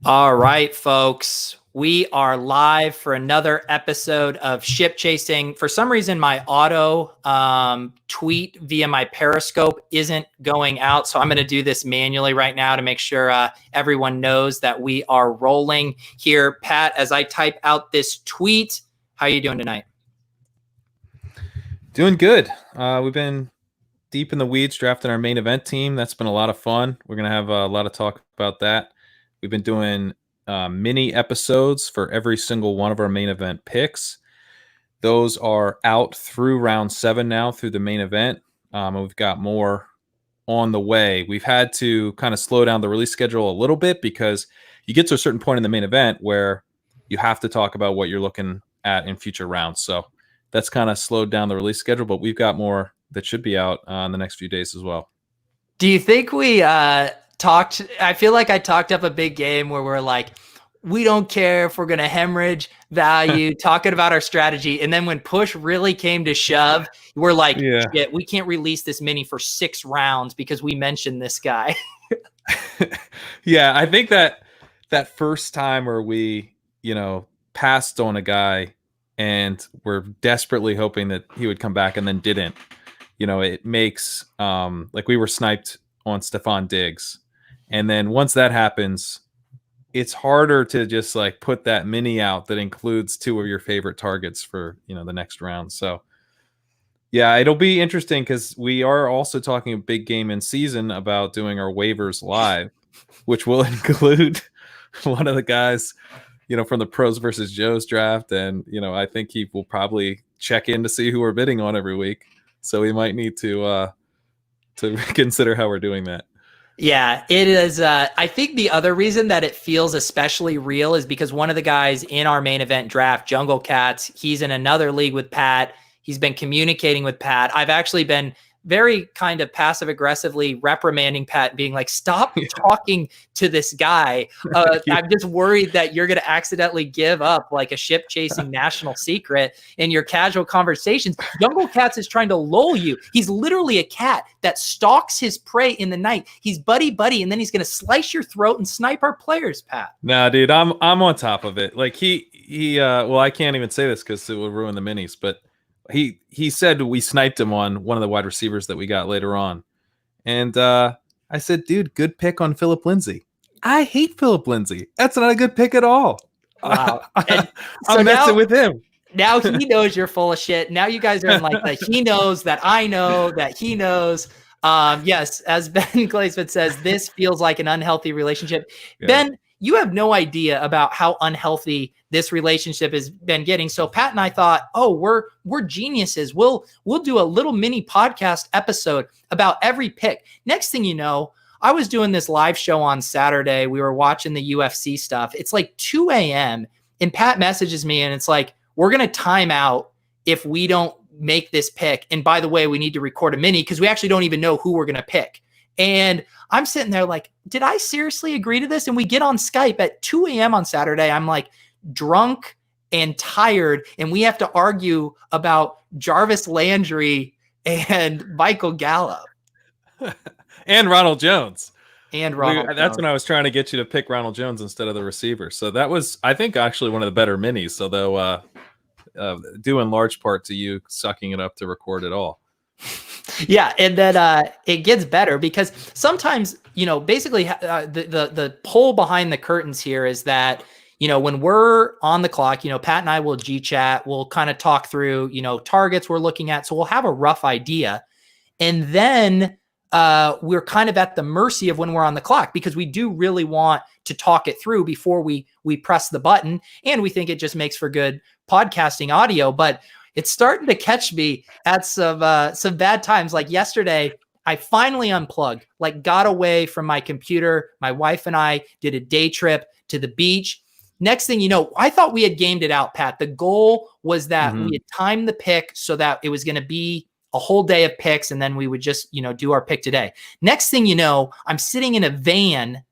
All right, folks, we are live for another episode of Ship Chasing. For some reason, my auto tweet via my Periscope isn't going out, so I'm going to do this manually right now to make sure everyone knows that we are rolling here. Pat, as I type out this tweet, how are you doing tonight? Doing good. We've been deep in the weeds drafting our main event team. That's been a lot of fun. We're going to have a lot of talk about that. We've been doing mini episodes for every single one of our main event picks. Those are out through round 7 now through the main event. And we've got more on the way. We've had to kind of slow down the release schedule a little bit because you get to a certain point in the main event where you have to talk about what you're looking at in future rounds. So that's kind of slowed down the release schedule, but we've got more that should be out in the next few days as well. Do you think we I feel like I talked up a big game where we're like, we don't care if we're going to hemorrhage value, talking about our strategy. And then when push really came to shove, we're like, shit, we can't release this mini for 6 rounds because we mentioned this guy. Yeah, I think that first time where we, passed on a guy and we're desperately hoping that he would come back and then didn't, it makes like we were sniped on Stephon Diggs. And then once that happens, it's harder to just like put that mini out that includes 2 of your favorite targets for, the next round. So yeah, it'll be interesting because we are also talking a big game in season about doing our waivers live, which will include one of the guys, from the Pros versus Joes draft. And, I think he will probably check in to see who we're bidding on every week. So we might need to consider how we're doing that. Yeah, it is. I think the other reason that it feels especially real is because one of the guys in our main event draft, Jungle Cats, he's in another league with Pat. He's been communicating with Pat. I've actually been very kind of passive aggressively reprimanding Pat, being like, stop talking to this guy. I'm just worried that you're going to accidentally give up like a ship chasing national secret in your casual conversations. Jungle Cats is trying to lull you. He's literally a cat that stalks his prey in the night. He's buddy, and then he's going to slice your throat and snipe our players, Pat. Nah, dude, I'm on top of it. Like well, I can't even say this because it will ruin the minis, but he said we sniped him on one of the wide receivers that we got later on. And I said, dude, good pick on Phillip Lindsay. I hate Phillip Lindsay. That's not a good pick at all. Wow. I'm messing with him. Now he knows you're full of shit. Now you guys are in like the he knows that I know that he knows. Yes, as Ben Glazeman says, this feels like an unhealthy relationship. Yeah. Ben, you have no idea about how unhealthy this relationship has been getting. So Pat and I thought, we're geniuses. We'll do a little mini podcast episode about every pick. Next thing you know, I was doing this live show on Saturday. We were watching the UFC stuff. It's like 2 a.m. and Pat messages me and it's like, we're going to time out if we don't make this pick. And by the way, we need to record a mini because we actually don't even know who we're going to pick. And I'm sitting there like, did I seriously agree to this? And we get on Skype at 2 a.m. on Saturday. I'm like drunk and tired. And we have to argue about Jarvis Landry and Michael Gallup. And Ronald Jones. That's when I was trying to get you to pick Ronald Jones instead of the receiver. So that was, I think, actually one of the better minis. Although due in large part to you sucking it up to record it all. Yeah, and then it gets better because sometimes, basically the pull behind the curtains here is that, when we're on the clock, Pat and I will G-chat, we'll kind of talk through, targets we're looking at. So we'll have a rough idea. And then we're kind of at the mercy of when we're on the clock because we do really want to talk it through before we press the button. And we think it just makes for good podcasting audio. But it's starting to catch me at some bad times. Like yesterday, I finally unplugged, like got away from my computer. My wife and I did a day trip to the beach. Next thing you know, I thought we had gamed it out, Pat. The goal was that we had timed the pick so that it was going to be a whole day of picks. And then we would just, do our pick today. Next thing you know, I'm sitting in a van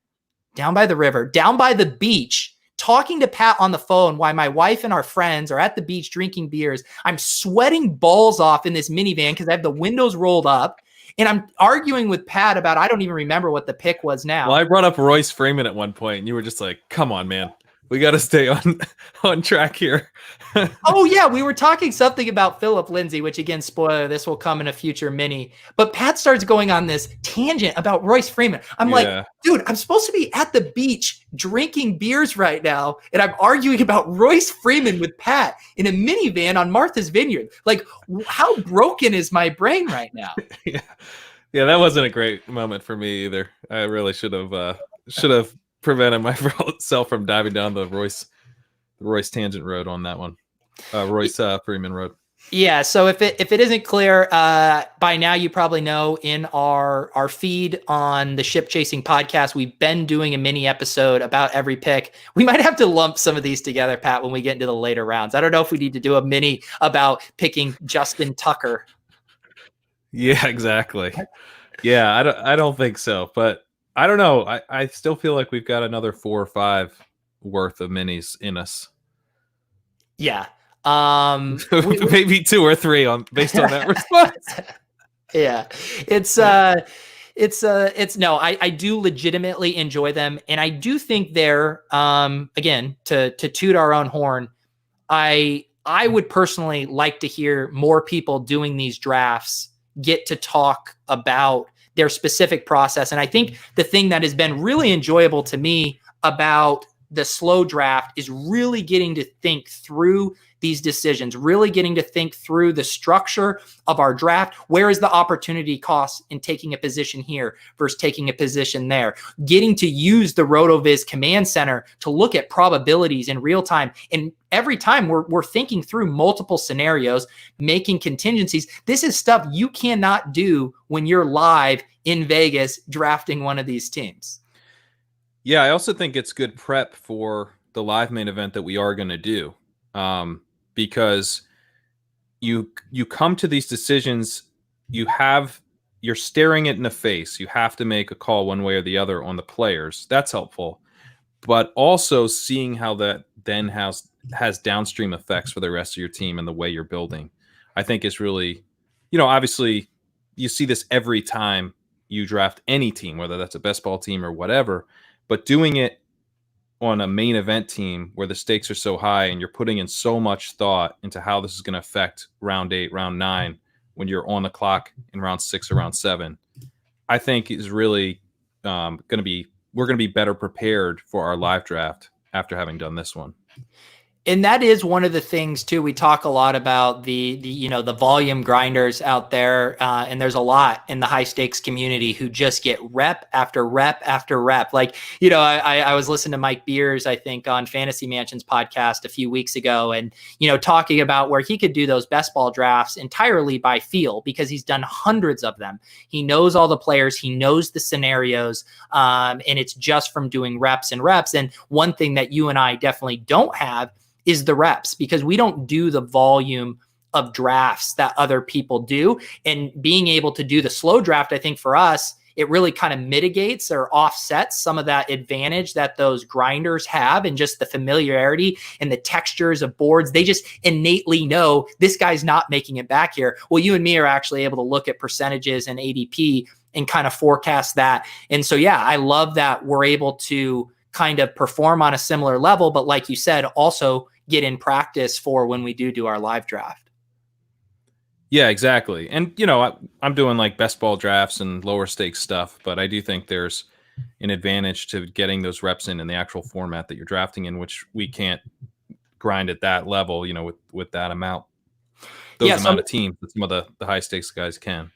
down by the river, down by the beach, talking to Pat on the phone while my wife and our friends are at the beach drinking beers. I'm sweating balls off in this minivan because I have the windows rolled up. And I'm arguing with Pat about, I don't even remember what the pick was now. Well, I brought up Royce Freeman at one point, and you were just like, come on, man. We got to stay on track here. Oh, yeah. We were talking something about Philip Lindsay, which, again, spoiler, this will come in a future mini. But Pat starts going on this tangent about Royce Freeman. I'm like, dude, I'm supposed to be at the beach drinking beers right now, and I'm arguing about Royce Freeman with Pat in a minivan on Martha's Vineyard. Like, how broken is my brain right now? Yeah, that wasn't a great moment for me either. I really should have prevented myself from diving down the Royce tangent road on that one. Royce Freeman road. Yeah, so if it isn't clear by now, you probably know in our feed on the Ship Chasing podcast, we've been doing a mini episode about every pick. We might have to lump some of these together, Pat, when we get into the later rounds. I don't know if we need to do a mini about picking Justin Tucker. Yeah, exactly. Yeah, I don't think so, but I don't know. I still feel like we've got another 4 or 5 worth of minis in us. Yeah. Maybe 2 or 3 based on that response. Yeah. It's no, I do legitimately enjoy them. And I do think they're, again, to toot our own horn, I would personally like to hear more people doing these drafts get to talk about their specific process. And I think the thing that has been really enjoyable to me about the slow draft is really getting to think through these decisions, really getting to think through the structure of our draft. Where is the opportunity cost in taking a position here versus taking a position there? Getting to use the RotoViz command center to look at probabilities in real time. And every time we're thinking through multiple scenarios, making contingencies. This is stuff you cannot do when you're live in Vegas drafting one of these teams. Yeah, I also think it's good prep for the live main event that we are going to do. Because you come to these decisions, you're staring it in the face. You have to make a call one way or the other on the players. That's helpful. But also seeing how that then has downstream effects for the rest of your team and the way you're building, I think is really, obviously you see this every time you draft any team, whether that's a best ball team or whatever, but doing it on a main event team where the stakes are so high and you're putting in so much thought into how this is going to affect round 8, round 9, when you're on the clock in round 6 or round 7, I think is really we're going to be better prepared for our live draft after having done this one. And that is one of the things too. We talk a lot about the volume grinders out there, and there's a lot in the high stakes community who just get rep after rep after rep. Like, I was listening to Mike Beers, I think, on Fantasy Mansion's podcast a few weeks ago, and talking about where he could do those best ball drafts entirely by feel because he's done hundreds of them. He knows all the players, he knows the scenarios, and it's just from doing reps and reps. And one thing that you and I definitely don't have is the reps, because we don't do the volume of drafts that other people do. And being able to do the slow draft, I think for us, it really kind of mitigates or offsets some of that advantage that those grinders have, and just the familiarity and the textures of boards. They just innately know this guy's not making it back here. Well, you and me are actually able to look at percentages and ADP and kind of forecast that. And so, yeah, I love that we're able to kind of perform on a similar level, but like you said, also get in practice for when we do our live draft. Yeah, exactly. And, I'm doing like best ball drafts and lower stakes stuff, but I do think there's an advantage to getting those reps in the actual format that you're drafting in, which we can't grind at that level, with that amount, amount of teams that some of the high stakes guys can.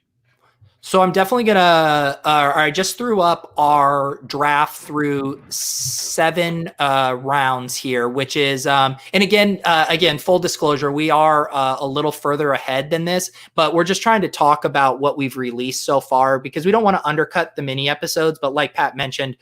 So I'm definitely gonna. I just threw up our draft through 7 rounds here, which is, and again, full disclosure, we are a little further ahead than this, but we're just trying to talk about what we've released so far because we don't want to undercut the mini episodes. But like Pat mentioned,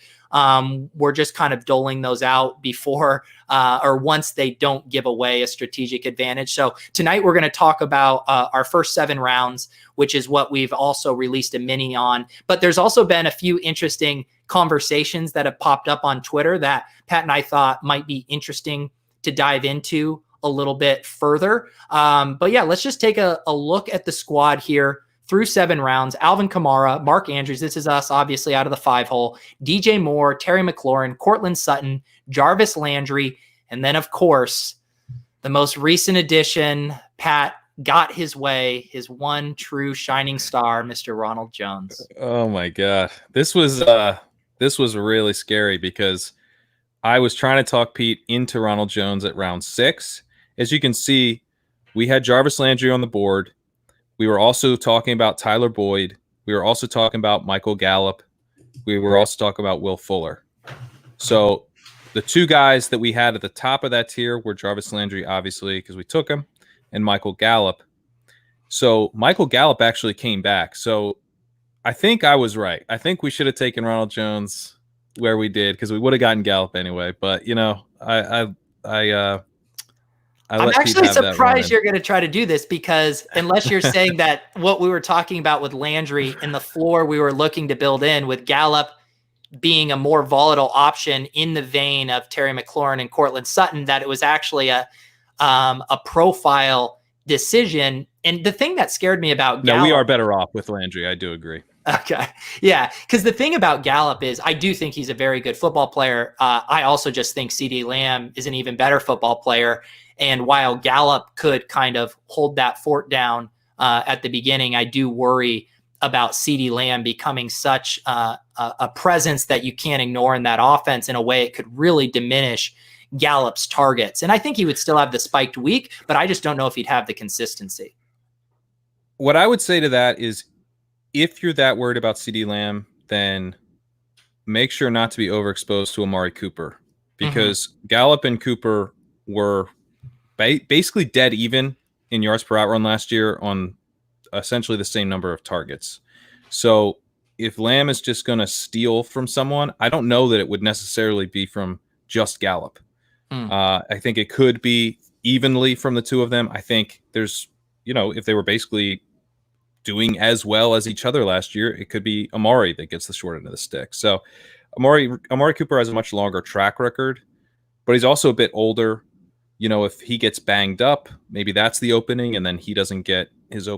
we're just kind of doling those out before or once they don't give away a strategic advantage. So tonight we're going to talk about our first 7 rounds, which is what we've also released a mini on. But there's also been a few interesting conversations that have popped up on Twitter that Pat and I thought might be interesting to dive into a little bit further. But yeah, let's just take a look at the squad here through 7 rounds: Alvin Kamara, Mark Andrews, this is us obviously out of the 5 hole, DJ Moore, Terry McLaurin, Courtland Sutton, Jarvis Landry, and then of course the most recent addition, Pat got his way, his one true shining star, Mr. Ronald Jones. Oh my God. This was really scary because I was trying to talk Pete into Ronald Jones at round 6. As you can see, we had Jarvis Landry on the board. We were also talking about Tyler Boyd. We were also talking about Michael Gallup. We were also talking about Will Fuller. So the 2 guys that we had at the top of that tier were Jarvis Landry, obviously, because we took him, and Michael Gallup. So Michael Gallup actually came back. So I think I was right. I think we should have taken Ronald Jones where we did, because we would have gotten Gallup anyway. But I'm actually surprised you're going to try to do this, because unless you're saying that what we were talking about with Landry and the floor we were looking to build in with Gallup being a more volatile option in the vein of Terry McLaurin and Courtland Sutton, that it was actually a profile decision. And the thing that scared me about Gallup, no, we are better off with Landry. I do agree. Okay. Yeah. Because the thing about Gallup is I do think he's a very good football player. I also just think CeeDee Lamb is an even better football player. And while Gallup could kind of hold that fort down at the beginning, I do worry about CeeDee Lamb becoming such a presence that you can't ignore in that offense in a way it could really diminish Gallup's targets. And I think he would still have the spiked week, but I just don't know if he'd have the consistency. What I would say to that is, if you're that worried about CeeDee Lamb, then make sure not to be overexposed to Amari Cooper, because Gallup and Cooper were basically dead even in yards per out run last year on essentially the same number of targets. So if Lamb is just going to steal from someone, I don't know that it would necessarily be from just Gallup. I think it could be evenly from the 2 of them. I think there's, if they were basically doing as well as each other last year, it could be Amari that gets the short end of the stick. So Amari Cooper has a much longer track record, but he's also a bit older. If he gets banged up, maybe that's the opening, and then he doesn't get his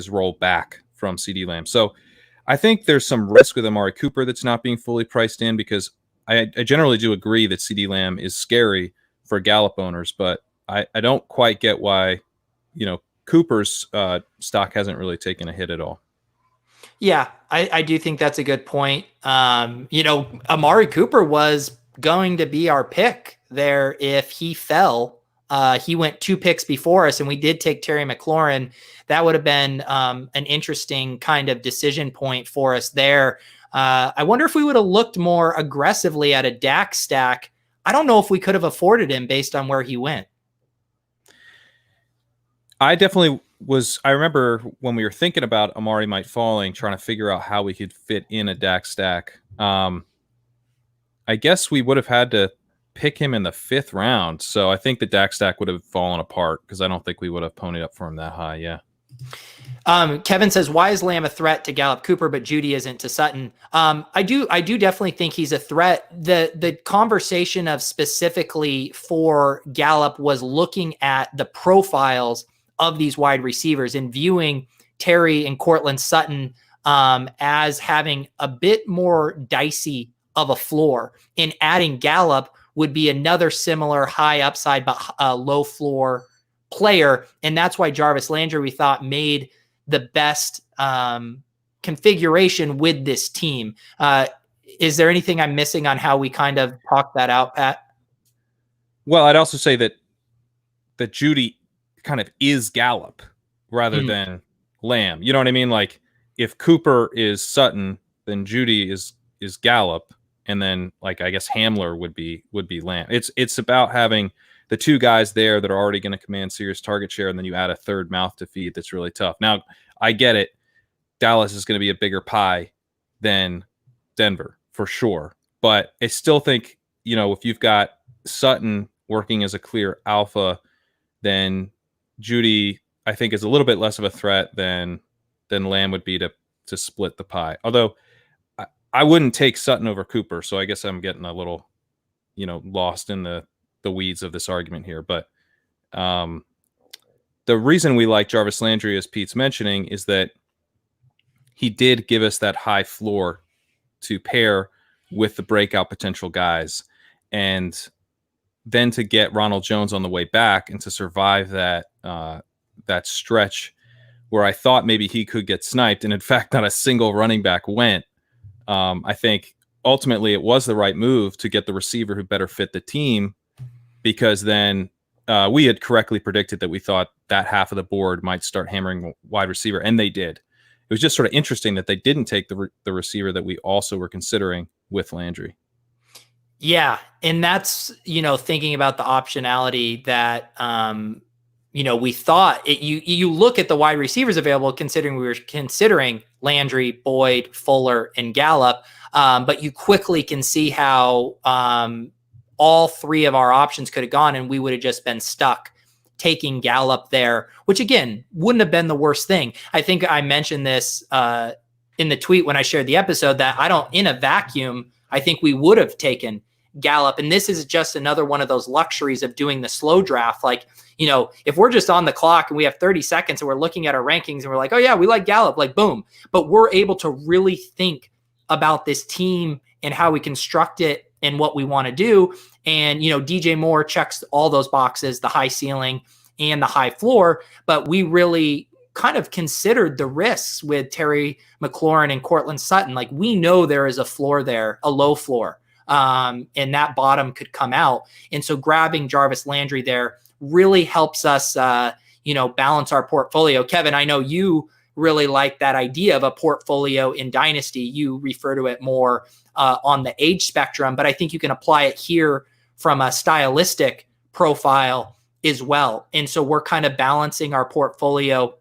role back from CeeDee Lamb. So I think there's some risk with Amari Cooper that's not being fully priced in, because I generally do agree that CeeDee Lamb is scary for Gallup owners, but I don't quite get why, Cooper's stock hasn't really taken a hit at all. Yeah, I do think that's a good point. Amari Cooper was going to be our pick there if he fell. He went 2 picks before us, and we did take Terry McLaurin. That would have been an interesting kind of decision point for us there. I wonder if we would have looked more aggressively at a Dak stack. I don't know if we could have afforded him based on where he went. I definitely was. I remember when we were thinking about Amari might falling, trying to figure out how we could fit in a Dak stack. I guess we would have had to pick him in the 5th round. So I think the Dak stack would have fallen apart, because I don't think we would have ponied up for him that high. Yeah. Kevin says, why is Lamb a threat to Gallup Cooper, but Judy isn't to Sutton? I do definitely think he's a threat. The conversation of specifically for Gallup was looking at the profiles of these wide receivers and viewing Terry and Courtland Sutton as having a bit more dicey of a floor, and adding Gallup would be another similar high upside but low floor player. And that's why Jarvis Landry, we thought, made the best configuration with this team. Is there anything I'm missing on how we kind of talked that out, Pat? Well, I'd also say that Judy kind of is Gallup rather than Lamb. You know what I mean? Like, if Cooper is Sutton, then Judy is Gallup, and then, like, I guess Hamler would be Lamb. It's about having the 2 guys there that are already going to command serious target share, and then you add a third mouth to feed that's really tough. Now, I get it. Dallas is going to be a bigger pie than Denver, for sure. But I still think, if you've got Sutton working as a clear alpha, then Judy, I think, is a little bit less of a threat than Lamb would be to split the pie. Although I wouldn't take Sutton over Cooper, so I guess I'm getting a little, lost in the weeds of this argument here. But the reason we like Jarvis Landry, as Pete's mentioning, is that he did give us that high floor to pair with the breakout potential guys. And then to get Ronald Jones on the way back and to survive that stretch where I thought maybe he could get sniped, and in fact, not a single running back went. I think ultimately it was the right move to get the receiver who better fit the team, because then we had correctly predicted that we thought that half of the board might start hammering wide receiver, and they did. It was just sort of interesting that they didn't take the receiver that we also were considering with Landry. Yeah. And that's, thinking about the optionality that, we thought you look at the wide receivers available, considering we were considering Landry, Boyd, Fuller, and Gallup. But you quickly can see how all three of our options could have gone, and we would have just been stuck taking Gallup there, which again, wouldn't have been the worst thing. I think I mentioned this in the tweet when I shared the episode, that in a vacuum, I think we would have taken Gallup. And this is just another one of those luxuries of doing the slow draft. Like, if we're just on the clock and we have 30 seconds and we're looking at our rankings and we're like, oh yeah, we like Gallup, like boom. But we're able to really think about this team and how we construct it and what we want to do. And, DJ Moore checks all those boxes, the high ceiling and the high floor, but we really kind of considered the risks with Terry McLaurin and Courtland Sutton. Like, we know there is a floor there, a low floor, and that bottom could come out. And so grabbing Jarvis Landry there really helps us, balance our portfolio. Kevin, I know you really like that idea of a portfolio in Dynasty. You refer to it more on the age spectrum, but I think you can apply it here from a stylistic profile as well. And so we're kind of balancing our portfolio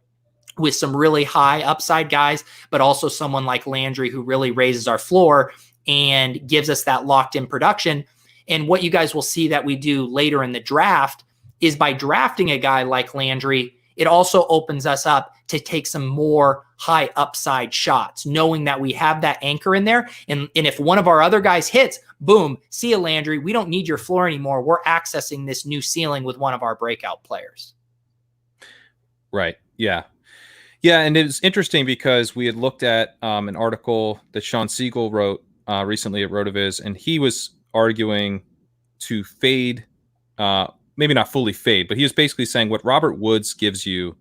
with some really high upside guys, but also someone like Landry who really raises our floor and gives us that locked in production. And what you guys will see that we do later in the draft is, by drafting a guy like Landry, it also opens us up to take some more high upside shots, knowing that we have that anchor in there. And if one of our other guys hits, boom, see you, Landry. We don't need your floor anymore. We're accessing this new ceiling with one of our breakout players. Right. Yeah. Yeah. And it was interesting because we had looked at an article that Sean Siegel wrote recently at RotoViz, and he was arguing to fade, maybe not fully fade, but he was basically saying what Robert Woods gives you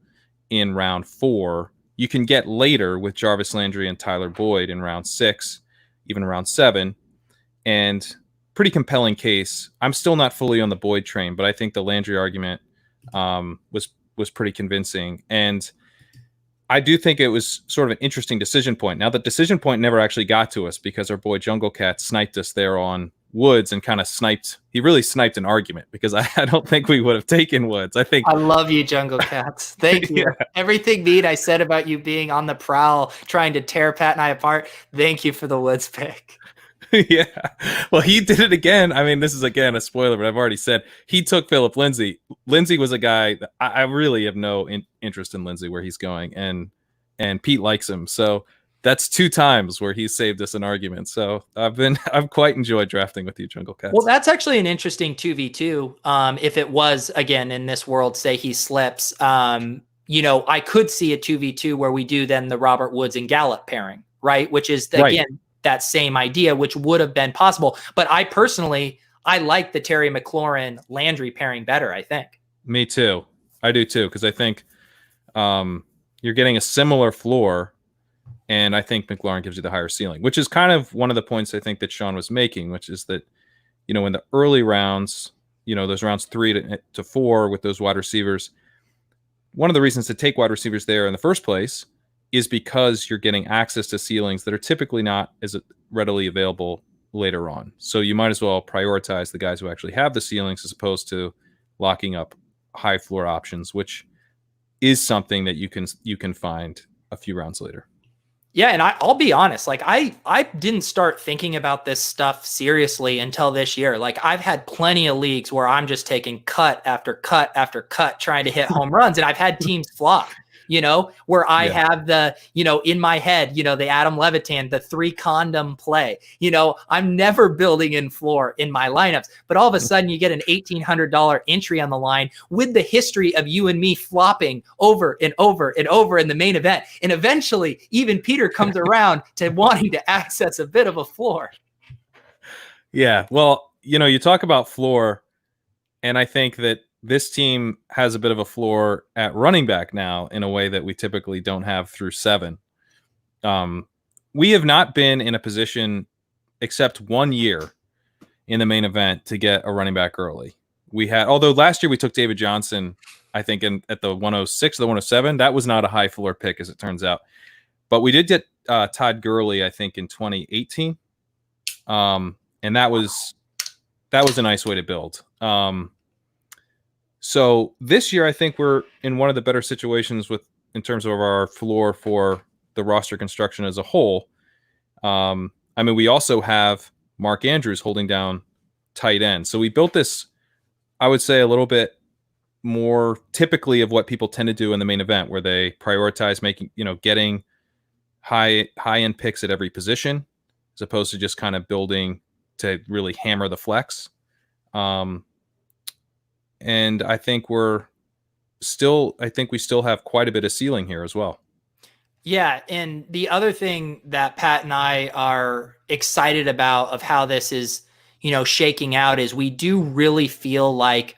in round 4, you can get later with Jarvis Landry and Tyler Boyd in round 6, even round 7. And pretty compelling case. I'm still not fully on the Boyd train, but I think the Landry argument was pretty convincing. And I do think it was sort of an interesting decision point. Now, the decision point never actually got to us because our boy Jungle Cat sniped us there on Woods and kind of he really sniped an argument, because I don't think we would have taken Woods. I love you, Jungle Cats. Thank you. Yeah. Everything mean I said about you being on the prowl, trying to tear Pat and I apart. Thank you for the Woods pick. Yeah. Well, he did it again. I mean, this is again a spoiler, but I've already said he took Philip Lindsay. Lindsay was a guy that I really have no interest in Lindsay, where he's going, and Pete likes him. So that's 2 times where he saved us an argument. So I've quite enjoyed drafting with you, Jungle Cats. Well, that's actually an interesting 2v2. If it was, again, in this world, say he slips, I could see a 2v2 where we do then the Robert Woods and Gallup pairing, right? Which is, again, that same idea, which would have been possible. But I personally like the Terry McLaurin Landry pairing better, I think. Me too. I do too, because I think you're getting a similar floor, and I think McLaurin gives you the higher ceiling, which is kind of one of the points I think that Sean was making, which is that, in the early rounds, those rounds 3 to 4 with those wide receivers, one of the reasons to take wide receivers there in the first place is because you're getting access to ceilings that are typically not as readily available later on. So you might as well prioritize the guys who actually have the ceilings, as opposed to locking up high floor options, which is something that you can find a few rounds later. Yeah, and I'll be honest, like I didn't start thinking about this stuff seriously until this year. Like, I've had plenty of leagues where I'm just taking cut after cut after cut trying to hit home runs, and I've had teams flop. where I have the, in my head, the Adam Levitan, the 3 condom play. I'm never building in floor in my lineups, but all of a sudden you get an $1,800 entry on the line with the history of you and me flopping over and over and over in the main event. And eventually even Peter comes around to wanting to access a bit of a floor. Yeah. Well, you talk about floor, and I think that this team has a bit of a floor at running back now in a way that we typically don't have through 7. We have not been in a position except 1 year in the main event to get a running back early. Although last year we took David Johnson, I think at the 106 or the 107, that was not a high floor pick as it turns out. But we did get Todd Gurley, I think, in 2018. And that was a nice way to build. So this year, I think we're in one of the better situations in terms of our floor for the roster construction as a whole. We also have Mark Andrews holding down tight end. So we built this, I would say, a little bit more typically of what people tend to do in the main event, where they prioritize getting high end picks at every position, as opposed to just kind of building to really hammer the flex. And I think we still have quite a bit of ceiling here as well. Yeah. And the other thing that Pat and I are excited about of how this is, shaking out is we do really feel like,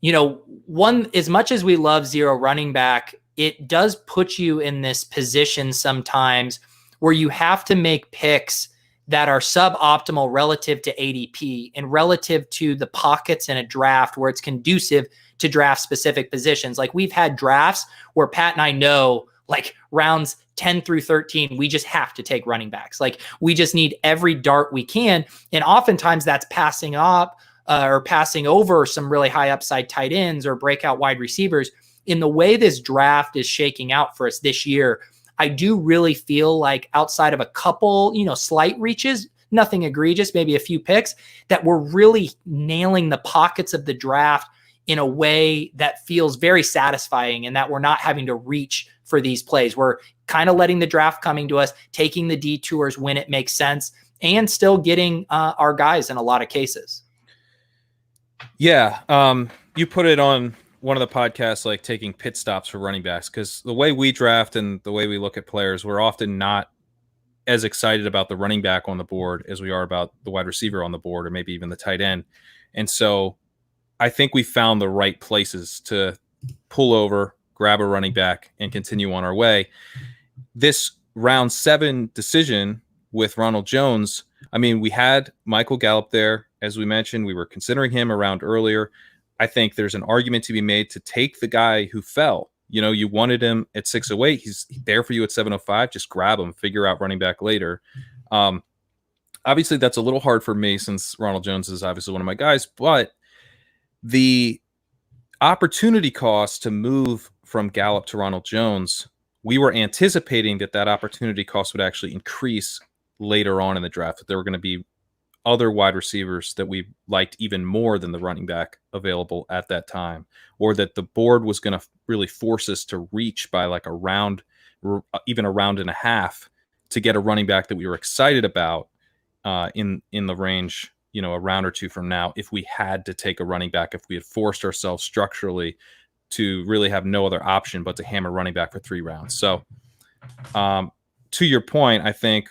as much as we love zero running back, it does put you in this position sometimes where you have to make picks that are suboptimal relative to ADP and relative to the pockets in a draft where it's conducive to draft specific positions. Like we've had drafts where Pat and I know, like rounds 10 through 13, we just have to take running backs. Like we just need every dart we can. And oftentimes that's passing up or passing over some really high upside tight ends or breakout wide receivers. In the way this draft is shaking out for us this year, I do really feel like outside of a couple, slight reaches, nothing egregious, maybe a few picks, that we're really nailing the pockets of the draft in a way that feels very satisfying, and that we're not having to reach for these plays. We're kind of letting the draft coming to us, taking the detours when it makes sense, and still getting our guys in a lot of cases. Yeah. You put it on one of the podcasts, like taking pit stops for running backs, because the way we draft and the way we look at players, we're often not as excited about the running back on the board as we are about the wide receiver on the board, or maybe even the tight end. And so I think we found the right places to pull over, grab a running back, and continue on our way. This round 7 decision with Ronald Jones, we had Michael Gallup there. As we mentioned, we were considering him around earlier. I think there's an argument to be made to take the guy who fell. You wanted him at 608. He's there for you at 705. Just grab him, figure out running back later. Obviously, that's a little hard for me since Ronald Jones is obviously one of my guys, but the opportunity cost to move from Gallup to Ronald Jones, we were anticipating that opportunity cost would actually increase later on in the draft, that there were going to be other wide receivers that we liked even more than the running back available at that time, or that the board was going to really force us to reach by like a round, even a round and a half, to get a running back that we were excited about in the range, a round or two from now, if we had to take a running back, if we had forced ourselves structurally to really have no other option but to hammer running back for 3 rounds. So to your point, I think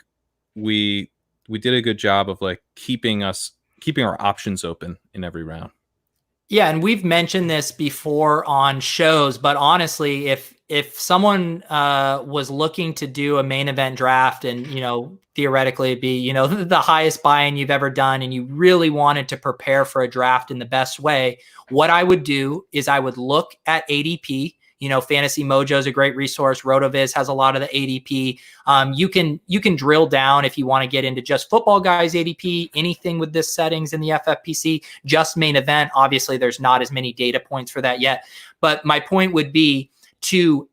we did a good job of like keeping our options open in every round. Yeah. And we've mentioned this before on shows, but honestly, if someone was looking to do a main event draft and, theoretically it'd be, the highest buy-in you've ever done, and you really wanted to prepare for a draft in the best way, what I would do is I would look at ADP. Fantasy Mojo is a great resource. RotoViz has a lot of the ADP. You can drill down if you want to get into just football guys ADP, anything with this settings in the FFPC, just main event. Obviously, there's not as many data points for that yet. But my point would be to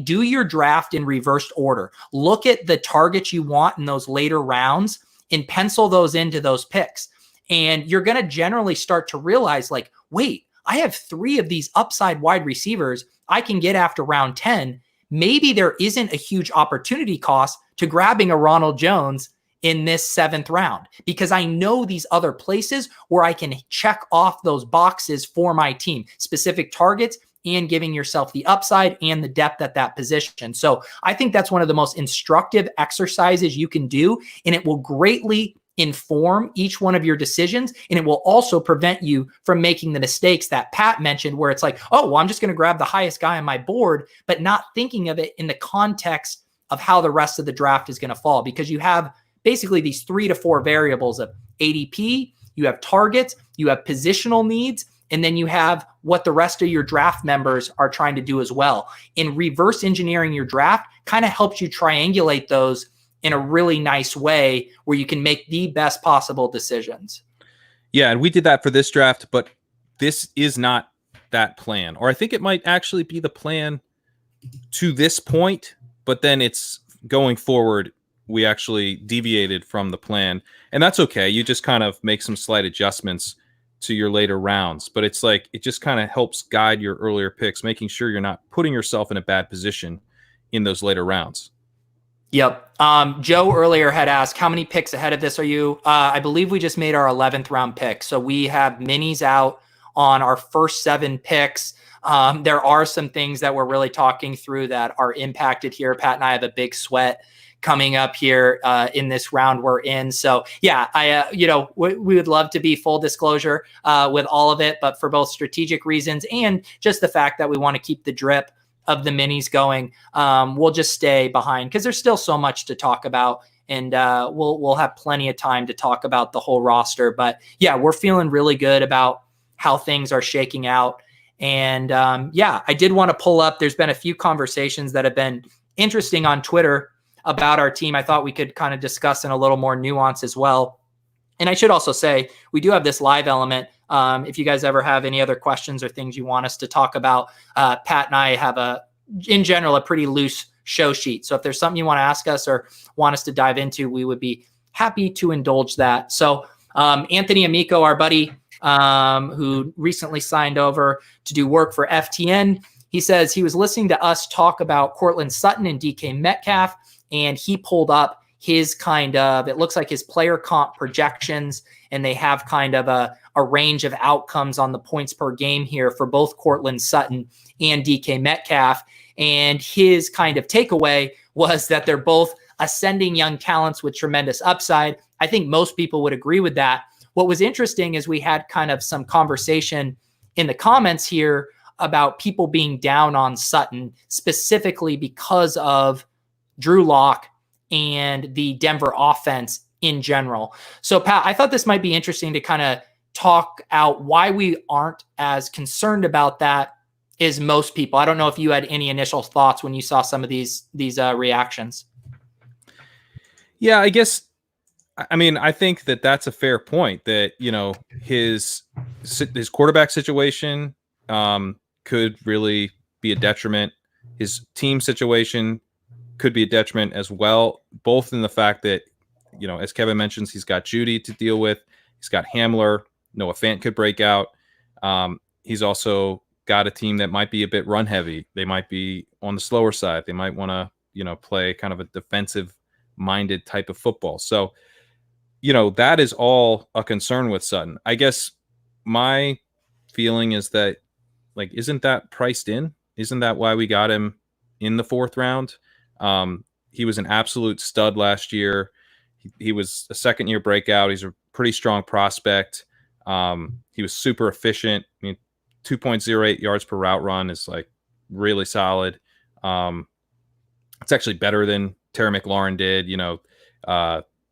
do your draft in reversed order. Look at the targets you want in those later rounds and pencil those into those picks. And you're going to generally start to realize, like, wait, I have 3 of these upside wide receivers I can get after round 10, maybe there isn't a huge opportunity cost to grabbing a Ronald Jones in this 7th round, because I know these other places where I can check off those boxes for my team, specific targets, and giving yourself the upside and the depth at that position. So I think that's one of the most instructive exercises you can do, and it will greatly inform each one of your decisions. And it will also prevent you from making the mistakes that Pat mentioned, where it's like, oh, well, I'm just going to grab the highest guy on my board, but not thinking of it in the context of how the rest of the draft is going to fall, because you have basically these 3 to 4 variables of ADP, you have targets, you have positional needs, and then you have what the rest of your draft members are trying to do as well. And reverse engineering your draft kind of helps you triangulate those in a really nice way where you can make the best possible decisions. Yeah, and we did that for this draft, but this is not that plan. Or I think it might actually be the plan to this point, but then it's going forward, we actually deviated from the plan. And that's okay. You just kind of make some slight adjustments to your later rounds. But it's like, it just kind of helps guide your earlier picks, making sure you're not putting yourself in a bad position in those later rounds. Yep. Joe earlier had asked, how many picks ahead of this are you? I believe we just made our 11th round pick. So we have minis out on our first 7 picks. There are some things that we're really talking through that are impacted here. Pat and I have a big sweat coming up here in this round we're in. So yeah, we would love to be full disclosure with all of it, but for both strategic reasons and just the fact that we want to keep the drip of the minis going, we'll just stay behind because there's still so much to talk about, and we'll have plenty of time to talk about the whole roster. But yeah, we're feeling really good about how things are shaking out. And I did want to pull up, there's been a few conversations that have been interesting on Twitter about our team. I thought we could kind of discuss in a little more nuance as well. And I should also say, we do have this live element. If you guys ever have any other questions or things you want us to talk about, Pat and I have in general, a pretty loose show sheet. So if there's something you want to ask us or want us to dive into, we would be happy to indulge that. So Anthony Amico, our buddy, who recently signed over to do work for FTN, he says he was listening to us talk about Courtland Sutton and DK Metcalf, and he pulled up his it looks like his player comp projections, and they have kind of a range of outcomes on the points per game here for both Courtland Sutton and DK Metcalf. And his kind of takeaway was that they're both ascending young talents with tremendous upside. I think most people would agree with that. What was interesting is we had kind of some conversation in the comments here about people being down on Sutton, specifically because of Drew Lock and the Denver offense in general. So Pat, I thought this might be interesting to kind of talk out why we aren't as concerned about that as most people. I don't know if you had any initial thoughts when you saw some of these reactions. Yeah, I guess, I mean, I think that that's a fair point, that, his quarterback situation could really be a detriment. His team situation could be a detriment as well, both in the fact that, as Kevin mentions, he's got Judy to deal with. He's got Hamler. Noah Fant could break out. He's also got a team that might be a bit run heavy. They might be on the slower side. They might want to, play kind of a defensive minded type of football. So, that is all a concern with Sutton. I guess my feeling is that, isn't that priced in? Isn't that why we got him in the 4th round? He was an absolute stud last year. He was a 2nd-year breakout. He's a pretty strong prospect. He was super efficient. I mean, 2.08 yards per route run is really solid. It's actually better than Terry McLaurin did,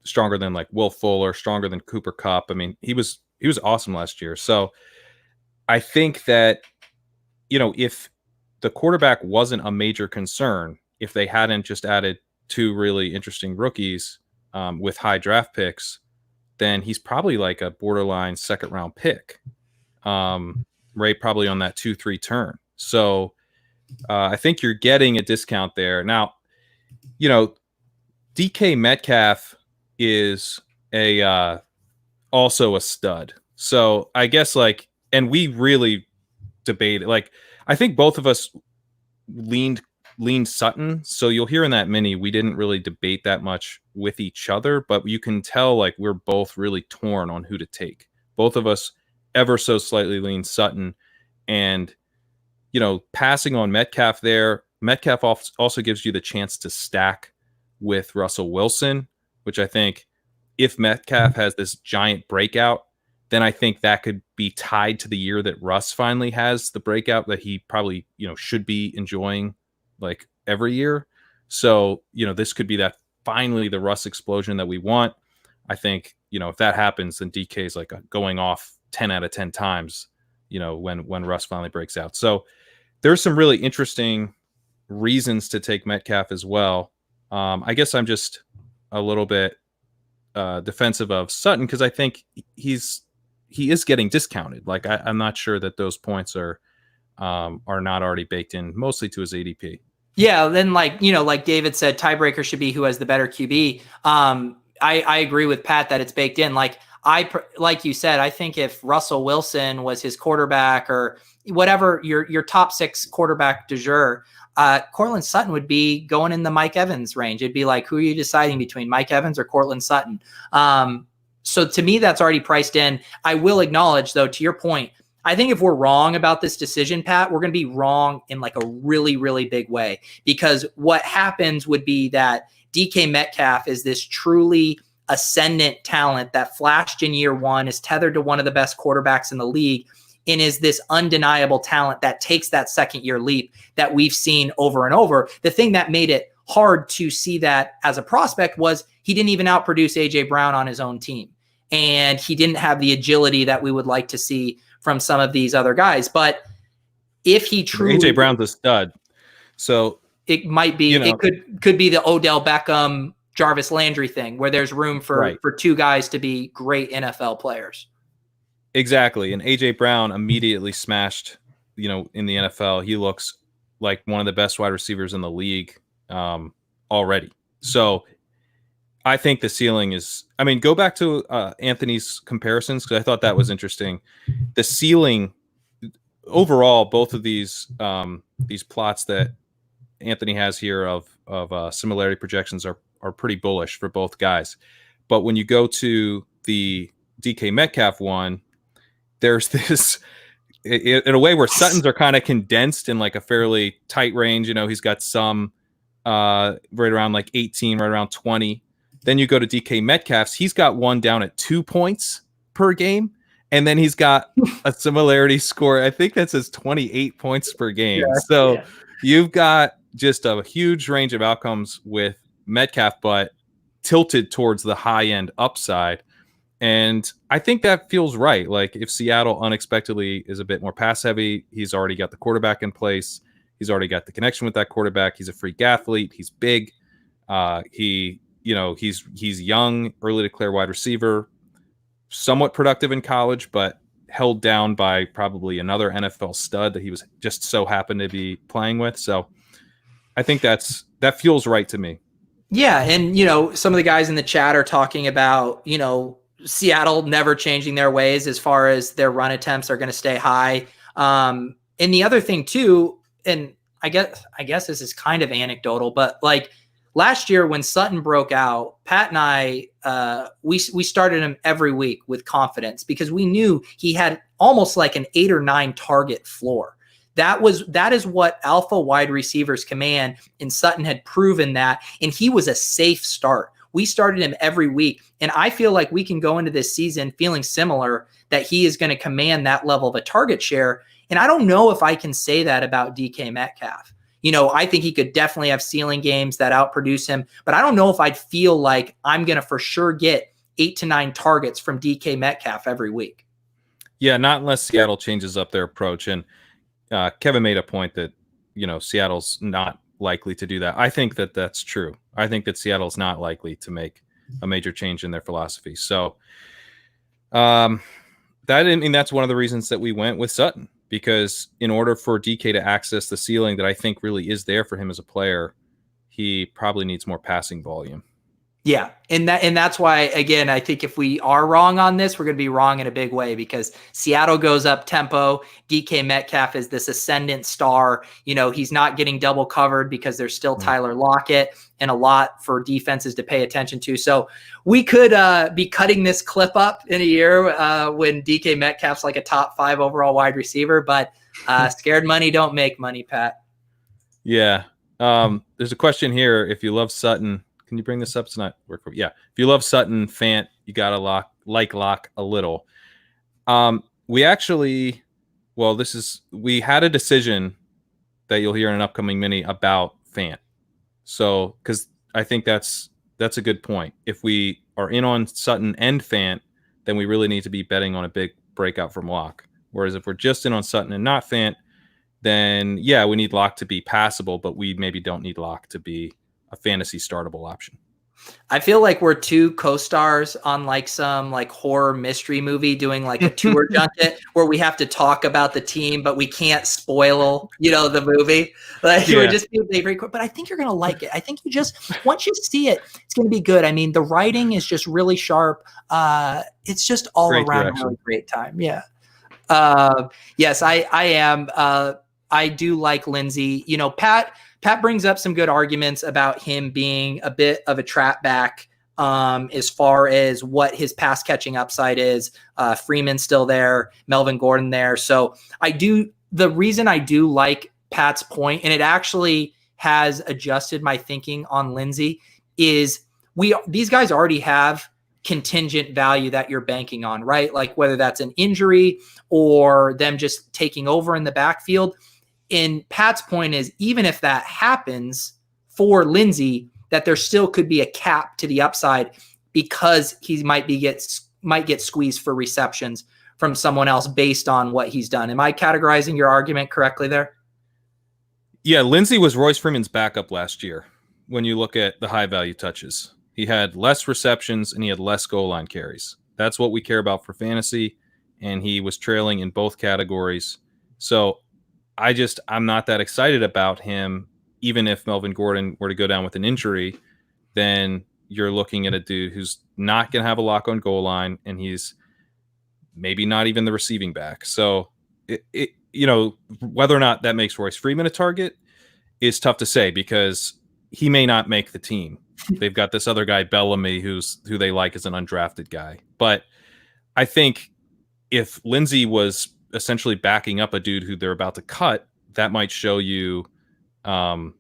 stronger than Will Fuller, stronger than Cooper Kupp. I mean, he was awesome last year. So I think that, if the quarterback wasn't a major concern, if they hadn't just added 2 really interesting rookies with high draft picks, then he's probably a borderline 2nd round pick, right? Probably on that 2-3 turn. So I think you're getting a discount there. Now, DK Metcalf is also a stud. So I guess and we really debated, I think both of us leaned Sutton. So you'll hear in that mini, we didn't really debate that much with each other, but you can tell like we're both really torn on who to take. Both of us ever so slightly lean Sutton, and passing on Metcalf there. Metcalf also gives you the chance to stack with Russell Wilson, which I think if Metcalf has this giant breakout, then I think that could be tied to the year that Russ finally has the breakout that he probably, should be enjoying like every year. So, this could be that finally the Russ explosion that we want. I think, if that happens, then DK is like going off 10 out of 10 times, when Russ finally breaks out. So there's some really interesting reasons to take Metcalf as well. I guess I'm just a little bit defensive of Sutton because I think he is getting discounted. Like I'm not sure that those points are not already baked in, mostly to his ADP. Yeah, then like David said, tiebreaker should be who has the better QB. I agree with Pat that it's baked in. Like you said, I think if Russell Wilson was his quarterback or whatever your top 6 quarterback du jour, Courtland Sutton would be going in the Mike Evans range. It'd be like, who are you deciding between, Mike Evans or Courtland Sutton? So to me, that's already priced in. I will acknowledge, though, to your point, I think if we're wrong about this decision, Pat, we're going to be wrong in like a really, really big way, because what happens would be that DK Metcalf is this truly ascendant talent that flashed in year 1, is tethered to one of the best quarterbacks in the league, and is this undeniable talent that takes that second year leap that we've seen over and over. The thing that made it hard to see that as a prospect was he didn't even outproduce AJ Brown on his own team. And he didn't have the agility that we would like to see from some of these other guys. But if he truly, AJ Brown's a stud. So it might be, it could be the Odell Beckham, Jarvis Landry thing where there's room for 2 guys to be great NFL players. Exactly. And AJ Brown immediately smashed, in the NFL. He looks like one of the best wide receivers in the league already. So I think the ceiling is, go back to Anthony's comparisons, because I thought that was interesting. The ceiling overall, both of these plots that Anthony has here of similarity projections are pretty bullish for both guys. But when you go to the DK Metcalf one, there's this in a way where Sutton's are kind of condensed in like a fairly tight range. He's got some right around like 18, right around 20. Then you go to DK Metcalf's. He's got one down at 2 points per game. And then he's got a similarity score. I think that says 28 points per game. You've got just a huge range of outcomes with Metcalf, but tilted towards the high end upside. And I think that feels right. Like if Seattle unexpectedly is a bit more pass heavy, he's already got the quarterback in place. He's already got the connection with that quarterback. He's a freak athlete. He's big. He's young, early declare wide receiver, somewhat productive in college, but held down by probably another NFL stud that he was just so happened to be playing with. So I think that feels right to me. Yeah. And, some of the guys in the chat are talking about, Seattle never changing their ways as far as their run attempts are going to stay high. And the other thing too, and I guess this is kind of anecdotal, but like last year when Sutton broke out, Pat and I, we started him every week with confidence because we knew he had almost like an 8 or 9 target floor. That is what alpha wide receivers command, and Sutton had proven that, and he was a safe start. We started him every week, and I feel like we can go into this season feeling similar, that he is going to command that level of a target share. And I don't know if I can say that about DK Metcalf. I think he could definitely have ceiling games that outproduce him, but I don't know if I'd feel like I'm going to for sure get 8 to 9 targets from DK Metcalf every week. Yeah, not unless Seattle changes up their approach. And Kevin made a point that, Seattle's not likely to do that. I think that that's true. I think that Seattle's not likely to make a major change in their philosophy. So that's one of the reasons that we went with Sutton, because in order for DK to access the ceiling that I think really is there for him as a player, he probably needs more passing volume. Yeah. And that's why, again, I think if we are wrong on this, we're going to be wrong in a big way, because Seattle goes up tempo. DK Metcalf is this ascendant star. He's not getting double covered because there's still Tyler Lockett and a lot for defenses to pay attention to. So we could be cutting this clip up in a year when DK Metcalf's like a top 5 overall wide receiver, but scared money don't make money, Pat. Yeah. There's a question here. If you love Sutton, can you bring this up tonight? Yeah. If you love Sutton, Fant, you got to lock a little. We had a decision that you'll hear in an upcoming mini about Fant. So, because I think that's a good point. If we are in on Sutton and Fant, then we really need to be betting on a big breakout from Lock. Whereas if we're just in on Sutton and not Fant, then yeah, we need Lock to be passable, but we maybe don't need Lock to be a fantasy startable option. I feel like we're 2 co-stars on like some like horror mystery movie doing like a tour junket where we have to talk about the team, but we can't spoil, the movie. Like we're just being very quick, but I think you're going to like it. I think once you see it, it's going to be good. I mean, the writing is just really sharp. It's just all great around direction. a really great time. Yeah. Yes, I am. I do like Lindsey. Pat brings up some good arguments about him being a bit of a trap back as far as what his pass catching upside is. Freeman's still there, Melvin Gordon there. So the reason I do like Pat's point, and it actually has adjusted my thinking on Lindsey, is these guys already have contingent value that you're banking on, right? Like whether that's an injury or them just taking over in the backfield. And Pat's point is, even if that happens for Lindsey, that there still could be a cap to the upside because he might get squeezed for receptions from someone else based on what he's done. Am I categorizing your argument correctly there? Yeah, Lindsey was Royce Freeman's backup last year. When you look at the high value touches, he had less receptions and he had less goal line carries. That's what we care about for fantasy. And he was trailing in both categories. So I'm not that excited about him. Even if Melvin Gordon were to go down with an injury, then you're looking at a dude who's not going to have a lock on goal line, and he's maybe not even the receiving back. So, whether or not that makes Royce Freeman a target is tough to say, because he may not make the team. They've got this other guy, Bellamy, who they like as an undrafted guy. But I think if Lindsey was essentially backing up a dude who they're about to cut, that might show you that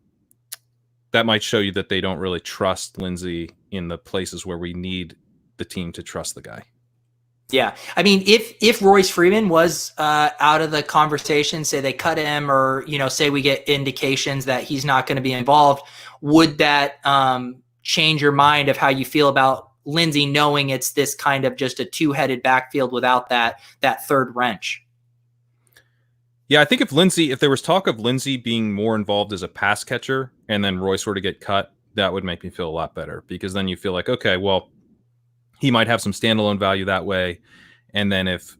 they don't really trust Lindsey in the places where we need the team to trust the guy. Yeah. I mean, if Royce Freeman was out of the conversation, say they cut him, or, say we get indications that he's not going to be involved, would that change your mind of how you feel about Lindsey, knowing it's this kind of just a 2-headed backfield without that third wrench? Yeah, I think if there was talk of Lindsey being more involved as a pass catcher and then Royce were to get cut, that would make me feel a lot better, because then you feel like, okay, well, he might have some standalone value that way. And then if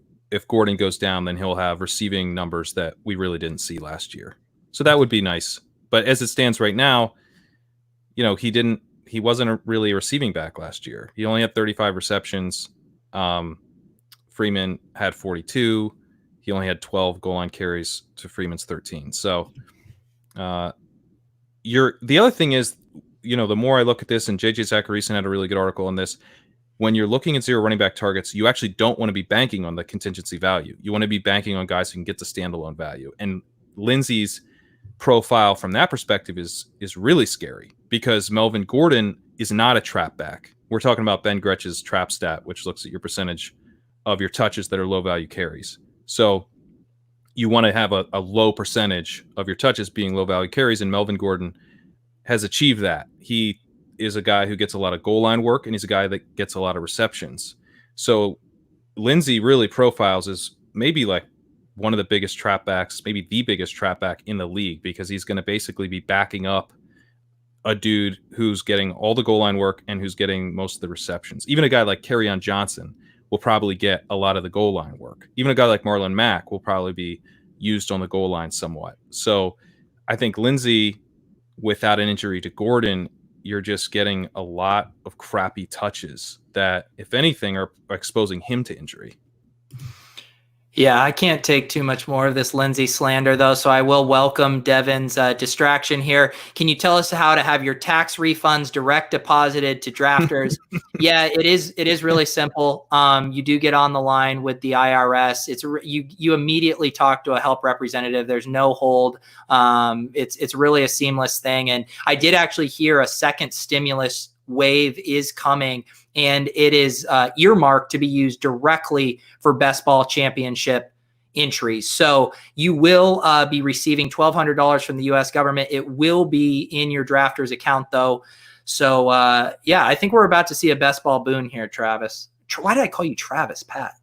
Gordon goes down, then he'll have receiving numbers that we really didn't see last year. So that would be nice. But as it stands right now, he wasn't really a receiving back last year. He only had 35 receptions. Freeman had 42. He only had 12 goal line carries to Freeman's 13. So the other thing is, the more I look at this, and JJ Zachariason had a really good article on this, when you're looking at zero running back targets, you actually don't want to be banking on the contingency value. You want to be banking on guys who can get the standalone value. And Lindsey's profile from that perspective is really scary, because Melvin Gordon is not a trap back. We're talking about Ben Gretch's trap stat, which looks at your percentage of your touches that are low value carries. So you want to have a low percentage of your touches being low value carries, and Melvin Gordon has achieved that. He is a guy who gets a lot of goal line work, and he's a guy that gets a lot of receptions. So Lindsey really profiles as maybe like one of the biggest trap backs, maybe the biggest trap back in the league, because he's going to basically be backing up a dude who's getting all the goal line work and who's getting most of the receptions. Even a guy like Kerryon Johnson will probably get a lot of the goal line work. Even a guy like Marlon Mack will probably be used on the goal line somewhat. So I think Lindsey, without an injury to Gordon, you're just getting a lot of crappy touches that, if anything, are exposing him to injury. Yeah, I can't take too much more of this Lindsey slander, though, so I will welcome Devin's distraction here. Can you tell us how to have your tax refunds direct deposited to drafters? Yeah, it is really simple. You do get on the line with the IRS. You immediately talk to a help representative. There's no hold. It's really a seamless thing. And I did actually hear a second stimulus wave is coming, and it is earmarked to be used directly for best ball championship entries. So you will be receiving $1,200 from the U.S. government. It will be in your drafter's account, though. So yeah, I think we're about to see a best ball boon here, Travis. Why did I call you Travis, Pat?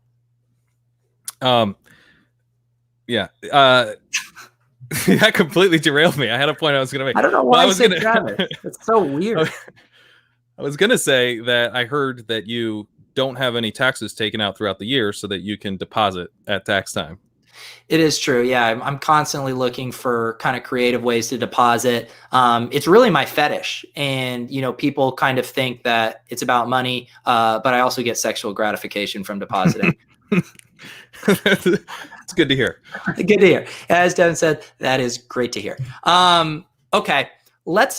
Yeah. That completely derailed me. I had a point I was going to make. I don't know why I said Travis. It's so weird. I was going to say that I heard that you don't have any taxes taken out throughout the year so that you can deposit at tax time. It is true. Yeah, I'm constantly looking for kind of creative ways to deposit. It's really my fetish. And, people kind of think that it's about money, but I also get sexual gratification from depositing. It's good to hear. Good to hear. As Devin said, that is great to hear. Okay, let's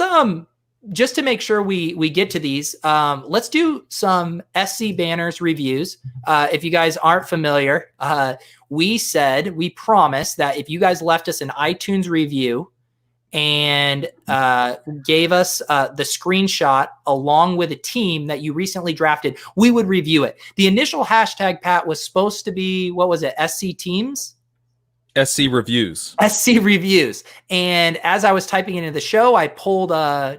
just to make sure we get to these, let's do some SC Banners reviews. If you guys aren't familiar, we promised that if you guys left us an iTunes review and gave us the screenshot along with a team that you recently drafted, we would review it. The initial hashtag, Pat, was supposed to be, what was it, SC Teams? SC Reviews. SC Reviews. And as I was typing into the show, I pulled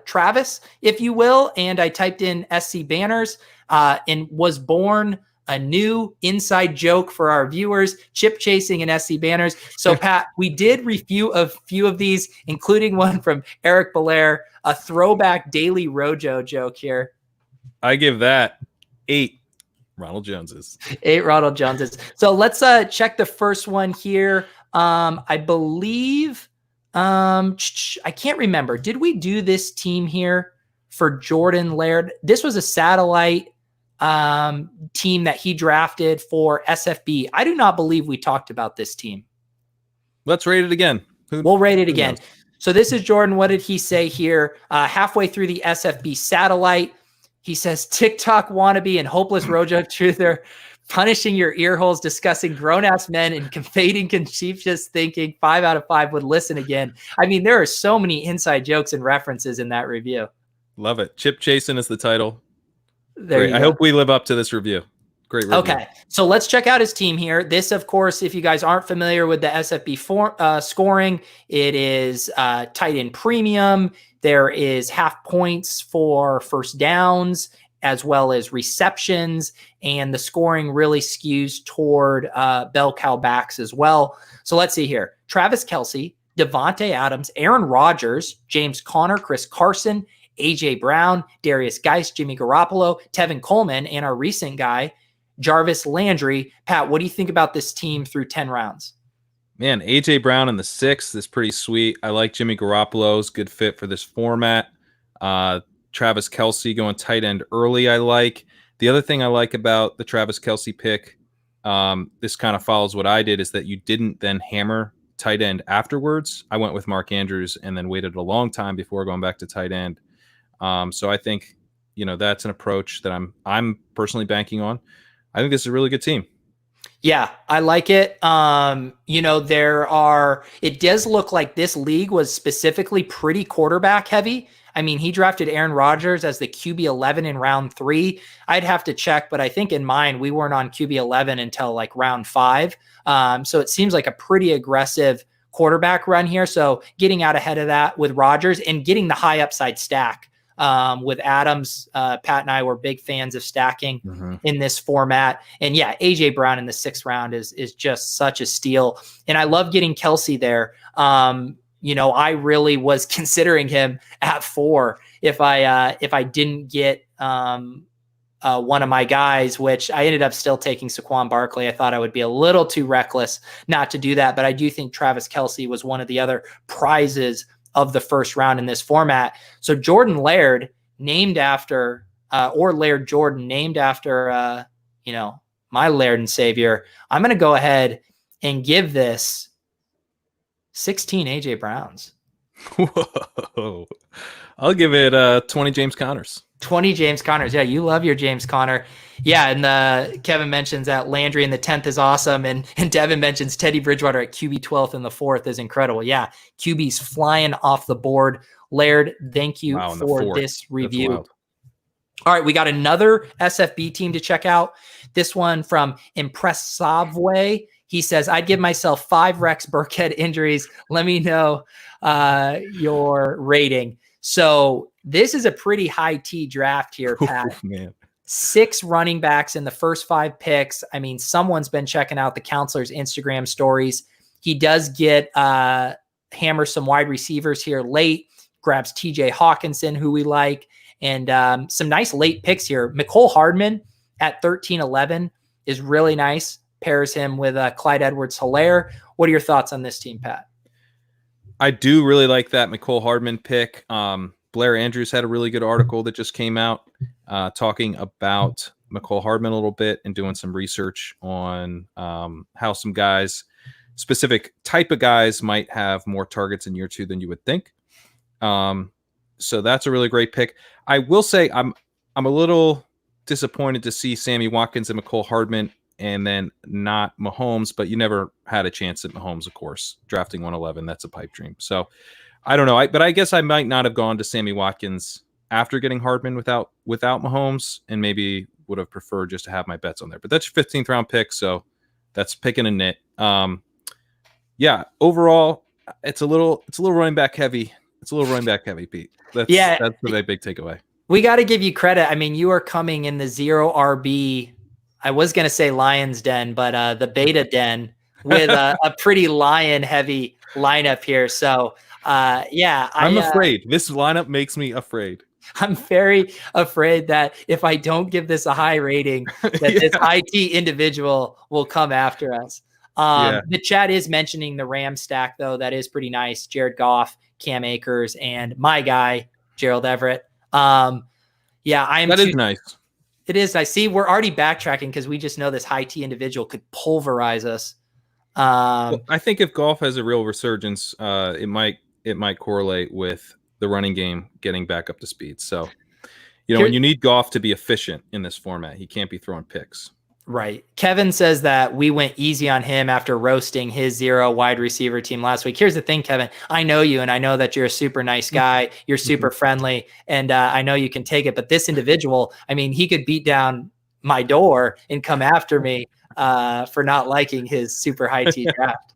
Travis, if you will, and I typed in SC Banners and was born a new inside joke for our viewers, chip chasing and SC Banners. So, Pat, we did review a few of these, including one from Eric Belair, a throwback Daily Rojo joke here. I give that 8 Ronald Joneses. 8 Ronald Joneses. So let's check the first one here. I believe, I can't remember. Did we do this team here for Jordan Laird? This was a satellite team that he drafted for SFB. I do not believe we talked about this team. Let's rate it again. We'll rate it again. So this is Jordan. What did he say here? Halfway through the SFB satellite, he says, TikTok wannabe and hopeless Rojo truther, punishing your ear holes, discussing grown-ass men and confading Confucius thinking 5 out of 5 would listen again. I mean, there are so many inside jokes and references in that review. Love it. Chip Chasing is the title. There you go. I hope we live up to this review. Great review. Okay, so let's check out his team here. This, of course, if you guys aren't familiar with the SFB scoring, it is tight end premium. There is half points for first downs as well as receptions, and the scoring really skews toward bell cow backs as well. So let's see here. Travis Kelce, Devontae Adams, Aaron Rodgers, James Conner, Chris Carson, A.J. Brown, Darius Geis, Jimmy Garoppolo, Tevin Coleman, and our recent guy, Jarvis Landry. Pat, what do you think about this team through 10 rounds? Man, A.J. Brown in the 6th is pretty sweet. I like Jimmy Garoppolo's good fit for this format. Travis Kelce going tight end early, I like. The other thing I like about the Travis Kelce pick, this kind of follows what I did, is that you didn't then hammer tight end afterwards. I went with Mark Andrews and then waited a long time before going back to tight end. So I think, that's an approach that I'm personally banking on. I think this is a really good team. Yeah, I like it. It does look like this league was specifically pretty quarterback heavy. I mean, he drafted Aaron Rodgers as the QB 11 in round 3. I'd have to check, but I think in mine, we weren't on QB 11 until like round 5. So it seems like a pretty aggressive quarterback run here. So getting out ahead of that with Rodgers and getting the high upside stack with Adams. Pat and I were big fans of stacking in this format. And yeah, AJ Brown in the 6th round is just such a steal. And I love getting Kelce there. I really was considering him at 4 if I didn't get one of my guys, which I ended up still taking Saquon Barkley. I thought I would be a little too reckless not to do that, but I do think Travis Kelce was one of the other prizes of the first round in this format. So Jordan Laird, named after, or Laird Jordan named after, my Laird and Savior, I'm going to go ahead and give this 16 AJ Browns. Whoa. I'll give it 20 James Connors. 20 James Connors. Yeah, you love your James Conner. Yeah, and Kevin mentions that Landry in the 10th is awesome, and Devin mentions Teddy Bridgewater at QB 12th in the 4th is incredible. Yeah, QB's flying off the board. Laird, thank you for this review. All right, we got another SFB team to check out. This one from Impress Savway. He says, I'd give myself 5 Rex Burkhead injuries. Let me know your rating. So this is a pretty high T draft here, Pat. Oh, man. 6 running backs in the first 5 picks. I mean, someone's been checking out the counselor's Instagram stories. He does get hammer some wide receivers here late, grabs TJ Hawkinson, who we like, and some nice late picks here. Mecole Hardman at 13-11 is really nice. Pairs him with Clyde Edwards-Helaire. What are your thoughts on this team, Pat? I do really like that Mecole Hardman pick. Blair Andrews had a really good article that just came out talking about Mecole Hardman a little bit and doing some research on how some guys, specific type of guys, might have more targets in year 2 than you would think. So that's a really great pick. I will say I'm a little disappointed to see Sammy Watkins and Mecole Hardman and then not Mahomes, but you never had a chance at Mahomes, of course. Drafting 111, that's a pipe dream. So I don't know. But I guess I might not have gone to Sammy Watkins after getting Hardman without Mahomes, and maybe would have preferred just to have my bets on there. But that's your 15th round pick, so that's picking a nit. Yeah, overall, it's a little running back heavy. It's a little running back heavy, Pete. That's the big takeaway. We got to give you credit. I mean, you are coming in the 0 RB. I was going to say Lion's Den, but the beta den with a pretty lion heavy lineup here. So I'm afraid. This lineup makes me afraid. I'm very afraid that if I don't give this a high rating, that this IT individual will come after us. The chat is mentioning the Ram stack, though. That is pretty nice. Jared Goff, Cam Akers, and my guy, Gerald Everett. That is nice. It is. I see we're already backtracking because we just know this high T individual could pulverize us. Well, I think if Goff has a real resurgence, it might correlate with the running game getting back up to speed. So, when you need Goff to be efficient in this format, he can't be throwing picks. Right. Kevin says that we went easy on him after roasting his 0 wide receiver team last week. Here's the thing, Kevin. I know you, and I know that you're a super nice guy. You're super friendly, and I know you can take it. But this individual, I mean, he could beat down my door and come after me for not liking his super high T draft.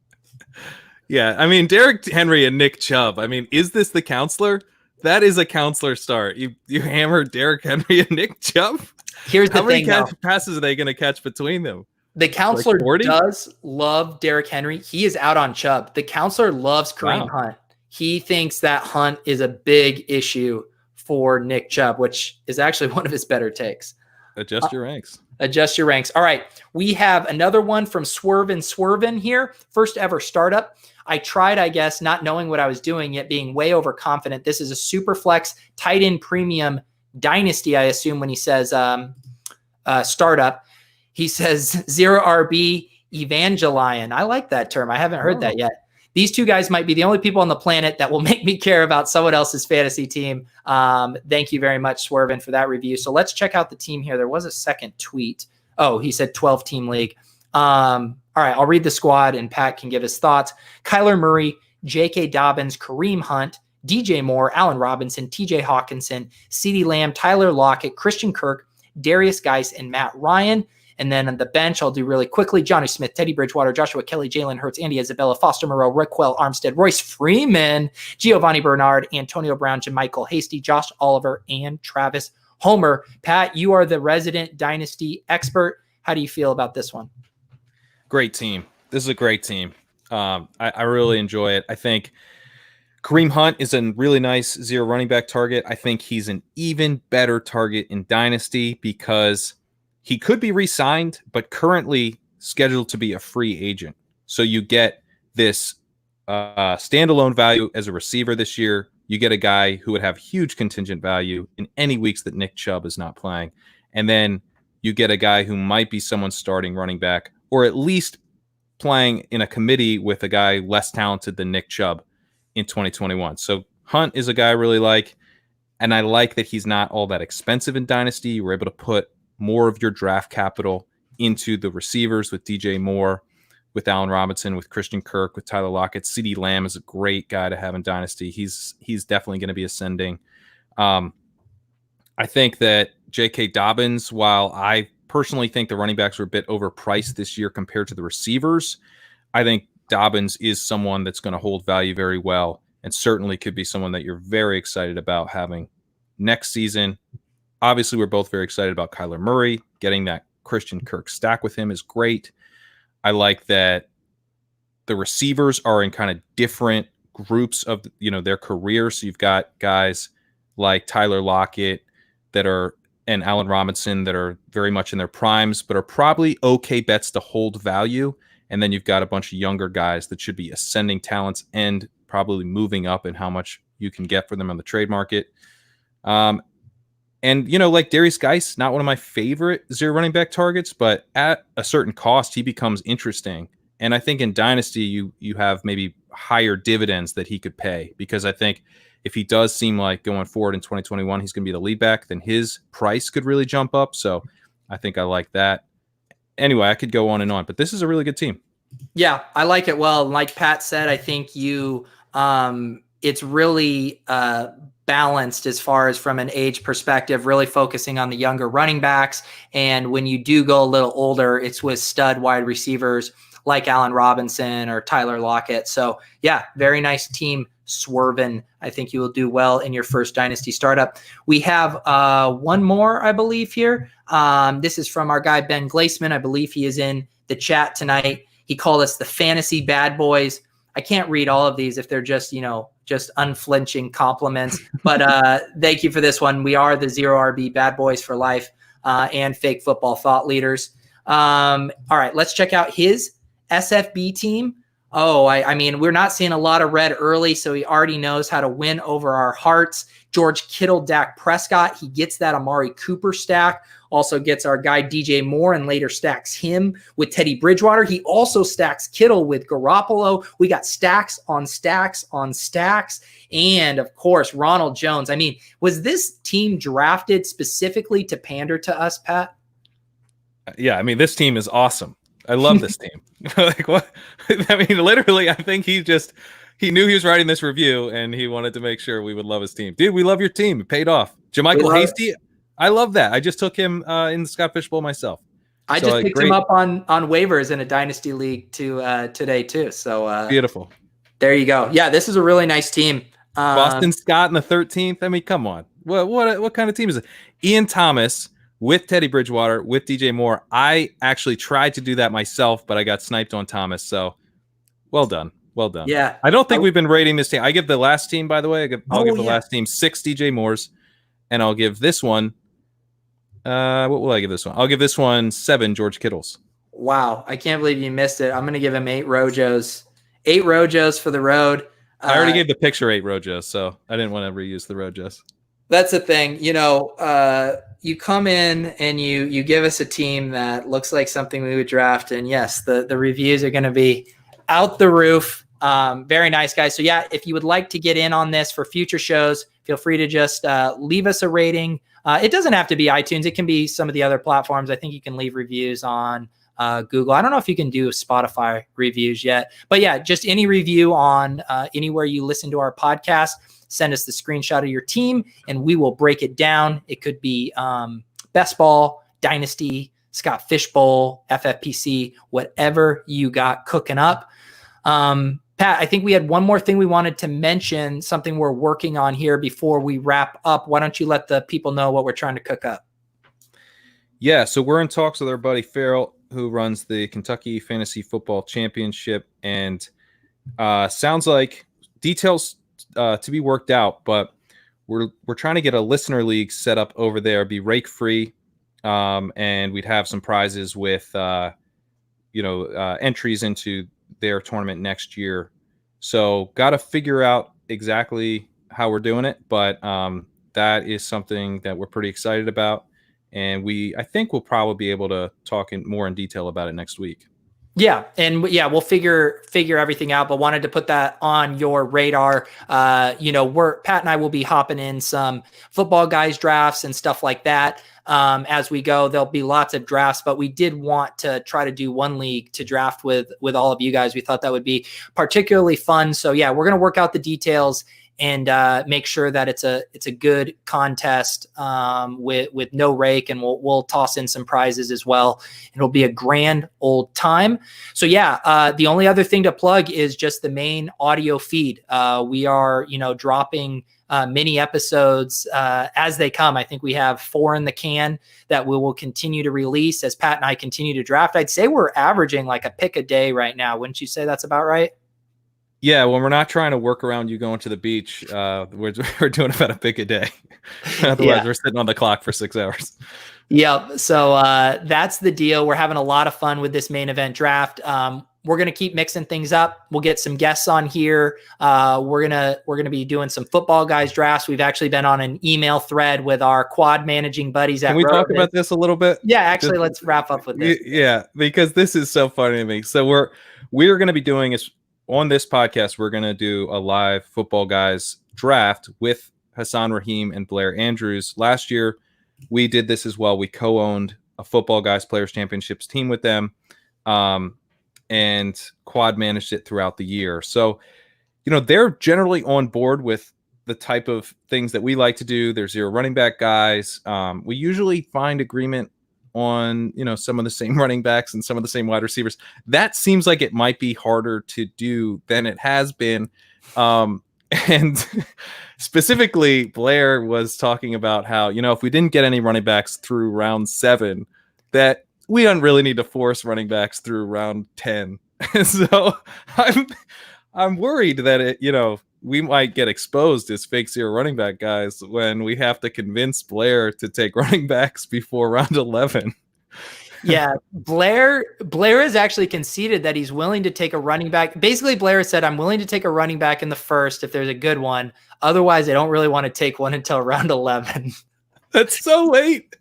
Yeah, I mean, Derrick Henry and Nick Chubb. I mean, is this the counselor? That is a counselor start. You hammered Derrick Henry and Nick Chubb? Here's the thing, how many passes are they going to catch between them? The counselor does love Derrick Henry. He is out on Chubb. The counselor loves Kareem Hunt. He thinks that Hunt is a big issue for Nick Chubb, which is actually one of his better takes. Adjust your ranks. Adjust your ranks. All right. We have another one from Swervin here. First ever startup. I tried, I guess, not knowing what I was doing, yet being way overconfident. This is a super flex tight end premium dynasty, I assume, when he says startup. He says 0 RB Evangelion. I like that term. I haven't heard that yet. These two guys might be the only people on the planet that will make me care about someone else's fantasy team. Thank you very much, Swervin, for that review. So let's check out the team here. There was a second tweet. Oh, he said 12-team league. All right, I'll read the squad, and Pat can give his thoughts. Kyler Murray, J.K. Dobbins, Kareem Hunt, DJ Moore, Allen Robinson, TJ Hawkinson, CeeDee Lamb, Tyler Lockett, Christian Kirk, Darius Geis, and Matt Ryan. And then on the bench, I'll do really quickly. Johnny Smith, Teddy Bridgewater, Joshua Kelly, Jalen Hurts, Andy Isabella, Foster Moreau, Raquel Armstead, Royce Freeman, Giovanni Bernard, Antonio Brown, JaMychal Hasty, Josh Oliver, and Travis Homer. Pat, you are the resident dynasty expert. How do you feel about this one? Great team. This is a great team. I really enjoy it. I think Kareem Hunt is a really nice 0 running back target. I think he's an even better target in Dynasty because he could be re-signed, but currently scheduled to be a free agent. So you get this standalone value as a receiver this year you get a guy who would have huge contingent value in any weeks that Nick Chubb is not playing. And then you get a guy who might be someone's starting running back, or at least playing in a committee with a guy less talented than Nick Chubb in 2021. So Hunt is a guy I really like. And I like that he's not all that expensive in Dynasty. You were able to put more of your draft capital into the receivers with DJ Moore, with Allen Robinson, with Christian Kirk, with Tyler Lockett. CeeDee Lamb is a great guy to have in Dynasty. He's definitely going to be ascending. I think that J.K. Dobbins, while I personally think the running backs were a bit overpriced this year compared to the receivers, I think Dobbins is someone that's going to hold value very well and certainly could be someone that you're very excited about having next season. Obviously, we're both very excited about Kyler Murray. Getting that Christian Kirk stack with him is great. I like that the receivers are in kind of different groups of, their careers. So you've got guys like Tyler Lockett and Allen Robinson that are very much in their primes, but are probably okay bets to hold value. And then you've got a bunch of younger guys that should be ascending talents and probably moving up in how much you can get for them on the trade market. And, like Darius Geis, not one of my favorite zero running back targets, but at a certain cost, he becomes interesting. And I think in Dynasty, you have maybe higher dividends that he could pay, because I think if he does seem like going forward in 2021, he's going to be the lead back, then his price could really jump up. So I think I like that. Anyway, I could go on and on, but this is a really good team. Yeah, I like it. Well, like Pat said, I think it's really balanced as far as from an age perspective, really focusing on the younger running backs. And when you do go a little older, it's with stud wide receivers like Allen Robinson or Tyler Lockett. So yeah, very nice team swerving. I think you will do well in your first Dynasty startup. We have one more, I believe, here. This is from our guy, Ben Glaceman. I believe he is in the chat tonight. He called us the fantasy bad boys. I can't read all of these if they're just, just unflinching compliments. But thank you for this one. We are the Zero RB bad boys for life and fake football thought leaders. All right, let's check out his SFB team. Oh, I mean, we're not seeing a lot of red early, so he already knows how to win over our hearts. George Kittle, Dak Prescott, he gets that Amari Cooper stack. Also gets our guy DJ Moore and later stacks him with Teddy Bridgewater. He also stacks Kittle with Garoppolo. We got stacks on stacks on stacks. And of course, Ronald Jones. I mean, was this team drafted specifically to pander to us, Pat? Yeah, I mean, this team is awesome. I love this team. Like, what? I mean, literally, I think he knew he was writing this review and he wanted to make sure we would love his team. Dude, we love your team. It paid off. Jermichael Hasty, I love that. I just took him in the Scott Fish Bowl myself. I just picked him up on waivers in a Dynasty League today too. So beautiful. There you go. Yeah, this is a really nice team. Boston Scott in the 13th. I mean, come on. What kind of team is it? Ian Thomas with Teddy Bridgewater, with DJ Moore. I actually tried to do that myself, but I got sniped on Thomas. So well done. Well done. Yeah. I don't think we've been rating this team. I give the last team, by the way, I'll give the last team 6 DJ Moores, and I'll give this one. What will I give this one? I'll give this one 7 George Kittles. Wow. I can't believe you missed it. I'm going to give him 8 Rojos. 8 Rojos for the road. I already gave the picture 8 Rojos, so I didn't want to reuse the Rojos. That's the thing. You come in and you give us a team that looks like something we would draft. And yes, the reviews are going to be out the roof. Very nice, guys. So yeah, if you would like to get in on this for future shows, feel free to just leave us a rating. It doesn't have to be iTunes. It can be some of the other platforms. I think you can leave reviews on Google. I don't know if you can do Spotify reviews yet, but yeah, just any review on anywhere you listen to our podcast. Send us the screenshot of your team and we will break it down. It could be Best Ball, Dynasty, Scott Fish Bowl, FFPC, whatever you got cooking up. Pat, I think we had one more thing we wanted to mention, something we're working on here before we wrap up. Why don't you let the people know what we're trying to cook up? Yeah, so we're in talks with our buddy Farrell, who runs the Kentucky Fantasy Football Championship, and sounds like details to be worked out, but we're trying to get a listener league set up over there, be rake free, and we'd have some prizes with entries into their tournament next year. So got to figure out exactly how we're doing it, but that is something that we're pretty excited about. And I think we'll probably be able to talk more in detail about it next week. Yeah. And yeah, we'll figure everything out, but wanted to put that on your radar. Pat and I will be hopping in some football guys drafts and stuff like that. As we go, there'll be lots of drafts, but we did want to try to do one league to draft with all of you guys. We thought that would be particularly fun. So yeah, we're going to work out the details and make sure that it's a good contest with no rake, and we'll toss in some prizes as well. It'll be a grand old time. So yeah, the only other thing to plug is just the main audio feed. We are dropping mini episodes as they come. I think we have 4 in the can that we will continue to release as Pat and I continue to draft. I'd say we're averaging like a pick a day right now. Wouldn't you say that's about right? Yeah, when we're not trying to work around you going to the beach, we're doing about a pick a day. Otherwise, we're sitting on the clock for 6 hours. Yep. So that's the deal. We're having a lot of fun with this main event draft. We're going to keep mixing things up. We'll get some guests on here. We're going to be doing some football guys drafts. We've actually been on an email thread with our quad managing buddies. Can we talk about this a little bit? Yeah, actually, let's wrap up with this. Yeah, because this is so funny to me. So we're going to be doing is on this podcast, we're going to do a live football guys draft with Hassan Rahim and Blair Andrews. Last year, we did this as well. We co-owned a football guys players championships team with them. And quad managed it throughout the year. So, they're generally on board with the type of things that we like to do. They're 0 running back guys. We usually find agreement on, some of the same running backs and some of the same wide receivers. That seems like it might be harder to do than it has been. And specifically, Blair was talking about how, if we didn't get any running backs through round 7, that we don't really need to force running backs through round 10. So I'm worried that we might get exposed as fake 0 running back guys when we have to convince Blair to take running backs before round 11. Yeah, Blair has actually conceded that he's willing to take a running back. Basically, Blair said, I'm willing to take a running back in the first if there's a good one. Otherwise, I don't really want to take one until round 11. That's so late.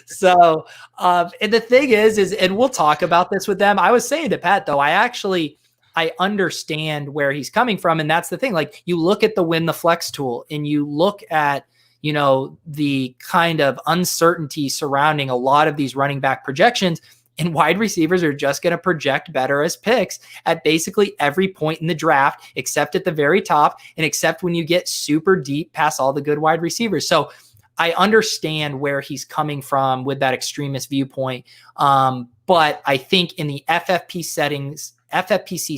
So, and the thing is, and we'll talk about this with them. I was saying to Pat, though, I understand where he's coming from. And that's the thing. Like, you look at the win the flex tool and you look at, the kind of uncertainty surrounding a lot of these running back projections, and wide receivers are just going to project better as picks at basically every point in the draft, except at the very top and except when you get super deep past all the good wide receivers. So I understand where he's coming from with that extremist viewpoint. But I think in the FFPC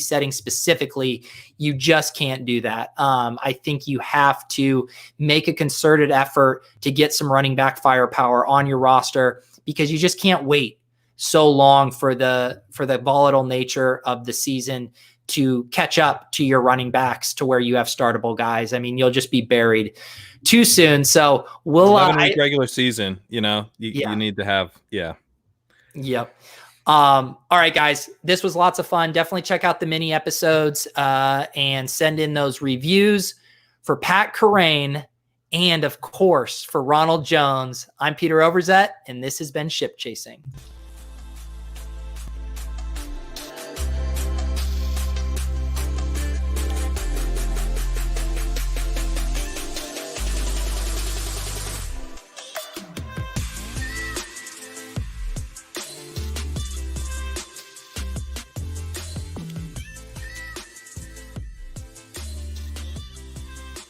settings specifically, you just can't do that. I think you have to make a concerted effort to get some running back firepower on your roster, because you just can't wait so long for the volatile nature of the season to catch up to your running backs to where you have startable guys. I mean, you'll just be buried too soon. So we'll 11-week regular season, you need to have, yeah. Yep. All right, guys, this was lots of fun. Definitely check out the mini episodes and send in those reviews. For Pat Kerrane and, of course, for Ronald Jones, I'm Peter Overzet, and this has been Ship Chasing.